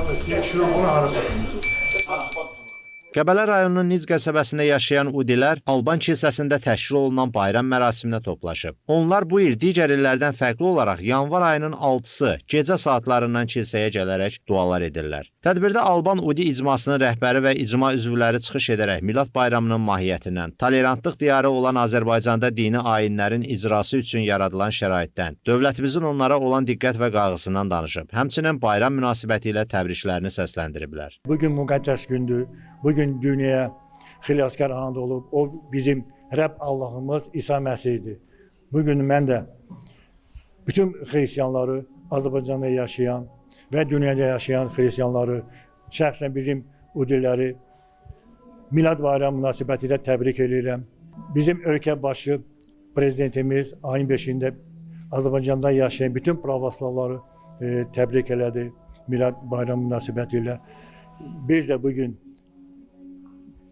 Şurubunu harcayın. Qəbələ rayonunun Niz qəsəbəsində yaşayan udilər Alban kilsəsində təşkil olunan bayram mərasiminə toplaşıb. Onlar bu il digər illərdən fərqli olaraq yanvar ayının 6-sı gecə saatlarından kilsəyə gələrək dualar edirlər. Tədbirdə Alban Udi icmasının rəhbəri və icma üzvləri çıxış edərək Milad bayramının mahiyyətindən, tolerantlıq diyarı olan Azərbaycanda dini ayinlərin icrası üçün yaradılan şəraitdən, dövlətimizin onlara olan diqqət və qayğısından danışıb. Həmçinin bayram münasibəti ilə təbriklərini səsləndiriblər. Bugün müqəddəs gündür. Bugün dünyaya xilaskar anı olub. O bizim Rəbb Allahımız İsa Məsihdir. Bugün mən də bütün xristiyanları, Azərbaycanda yaşayan və dünyada yaşayan xristiyanları, şəxsən bizim udiləri Milad bayramı münasibəti ilə təbrik edirəm. Bizim ölkə başı prezidentimiz ayın 5-də Azərbaycanda yaşayan bütün pravoslavları təbrik elədi Milad bayramı münasibəti ilə. Biz də bugün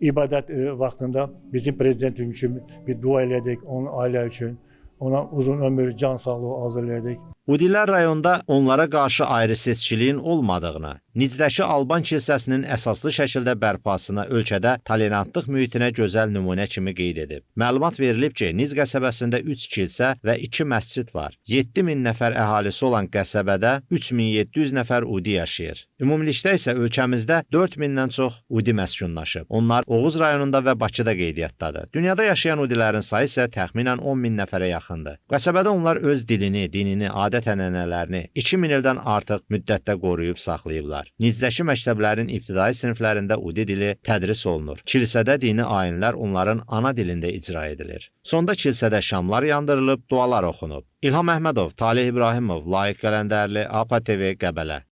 ibadət vaxtında bizim prezidentimiz üçün bir dua elədik, onun ailə üçün, ona uzun ömür, can sağlığı arzu elədik. Udilər rayonda onlara qarşı ayrı seçkiliyin olmadığını, Nicdəki Alban kilsəsinin əsaslı şəkildə bərpasına ölkədə tolerantlıq mühitinə gözəl nümunə kimi qeyd edib. Məlumat verilib ki, Niz qəsəbəsində 3 kilsə və 2 məscid var. 7000 nəfər əhalisi olan qəsəbədə 3700 nəfər Udi yaşayır. Ümumilikdə isə ölkəmizdə 4000-dən çox Udi məskunlaşıb. Onlar Oğuz rayonunda və Bakıda qeydiyyatdadır. Dünyada yaşayan Udilərin sayı isə təxminən 10.000 nəfərə yaxındır. Qəsəbədə onlar öz dilini, dinini, adət-ənənələrini 2000 ildən artıq müddətdə qoruyub saxlayıblar. Nicdəki məktəblərin ibtidai siniflərində Udi dili tədris olunur. Kilsədə dini ayinlər onların ana dilində icra edilir. Sonda kilsədə şamlar yandırılıb, dualar oxunub. İlham Əhmədov, Talih İbrahimov, Layiq Qələndərli, APA TV, Qəbələ.